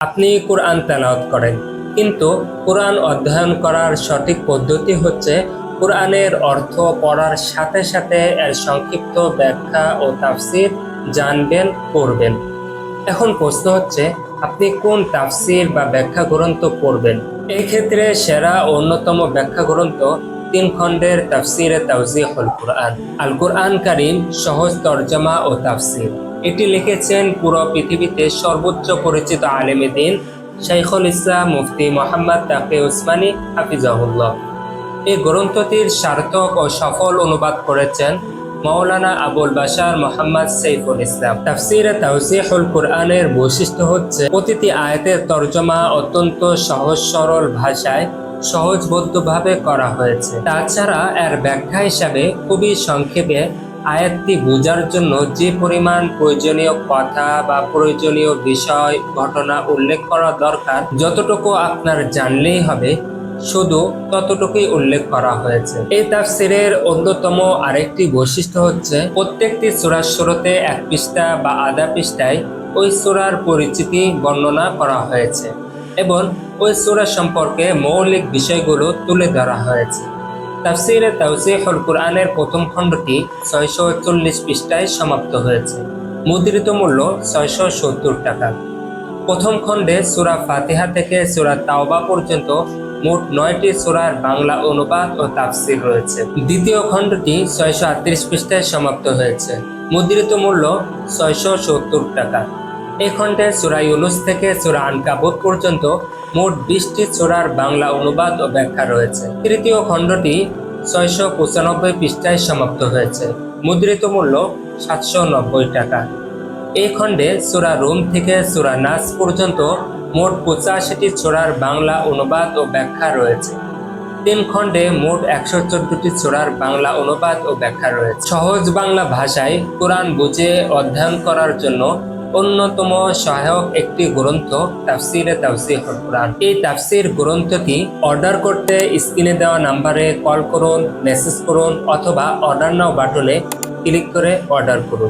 আপনি কোরআন তেলাওয়াত করেন, কিন্তু কোরআন অধ্যয়ন করার সঠিক পদ্ধতি হচ্ছে কোরআনের অর্থ পড়ার সাথে সাথে এর সংক্ষিপ্ত ব্যাখ্যা ও তাফসির জানবেন, পড়বেন। এখন প্রশ্ন হচ্ছে, আপনি কোন তাফসির বা ব্যাখ্যা গ্রন্থ পড়বেন? এই ক্ষেত্রে সেরা অন্যতম ব্যাখ্যা গ্রন্থ 3 খণ্ডের তাফসিরে তাওজিহুল কুরআন, আল কুরআন কারীম সহজ তরজমা ও তাফসির। এটি লিখেছেন পুরো পৃথিবীতে সর্বোচ্চ পরিচিত আলেমে দ্বীন শাইখুল ইসলাম মুফতি মুহাম্মদ তাকি উসমানী হাফিজাহুল্লাহ। এই গ্রন্থটির সার্থক ও সফল অনুবাদ করেছেন মাওলানা আবুল বাশার মোহাম্মদ সাইফুল ইসলাম। তাফসিরে তাওজিহুল কুরআনের বৈশিষ্ট্য হচ্ছে প্রতিটি আয়াতের তরজমা অত্যন্ত সহজ সরল ভাষায় সহজবোধ্যভাবে করা হয়েছে। তাছাড়া এর ব্যাখ্যা হিসাবে খুবই সংক্ষেপে আয়াতটি বোঝার জন্য যে পরিমাণ প্রয়োজনীয় কথা বা প্রয়োজনীয় বিষয় ঘটনা উল্লেখ করা দরকার, যতটুকু আপনার জানলেই হবে শুধু ততটুকুই উল্লেখ করা হয়েছে। এই তাফসিরের অন্যতম আরেকটি বৈশিষ্ট্য হচ্ছে প্রত্যেকটি সূরার শুরুতে 1 পৃষ্ঠা বা আধা পৃষ্ঠায় ওই সূরার পরিচিতি বর্ণনা করা হয়েছে এবং ওই সূরা সম্পর্কে মৌলিক বিষয়গুলো তুলে ধরা হয়েছে। তাফসিরে তাওজিহুল কুরআনের প্রথম খণ্ডটি 640 পৃষ্ঠায় সমাপ্ত হয়েছে। মুদ্রিত মূল্য 670 টাকা। প্রথম খণ্ডে সূরা ফাতিহা থেকে সূরা তাওবা পর্যন্ত মোট 9টি সূরার বাংলা অনুবাদ ও তাফসির রয়েছে। দ্বিতীয় খণ্ডটি 638 পৃষ্ঠায় সমাপ্ত হয়েছে। মুদ্রিত মূল্য 670 টাকা। এই খণ্ডে সূরা ইউনূস থেকে সূরা আনকাবুত পর্যন্ত মোট 20টি সূরার বাংলা অনুবাদ ও ব্যাখ্যা রয়েছে। তৃতীয় খণ্ডটি 695 পৃষ্ঠায় সমাপ্ত হয়েছে। মুদ্রিত মূল্য 790 টাকা। এই খণ্ডে সূরা রুম থেকে সূরা নাস পর্যন্ত মোট 85টি সূরার বাংলা অনুবাদ ও ব্যাখ্যা রয়েছে। 3 খণ্ডে মোট 114টি সূরার বাংলা অনুবাদ ও ব্যাখ্যা রয়েছে। সহজ বাংলা ভাষায় কোরআন বুঝে অধ্যয়ন করার জন্য অন্যতম সহায়ক একটি গ্রন্থ তাফসিরে তাওজিহুল কুরআন। এই তাফসির গ্রন্থটি অর্ডার করতে স্ক্রিনে দেওয়া নাম্বারে কল করুন, মেসেজ করুন অথবা অর্ডার নাও বাটনে ক্লিক করে অর্ডার করুন।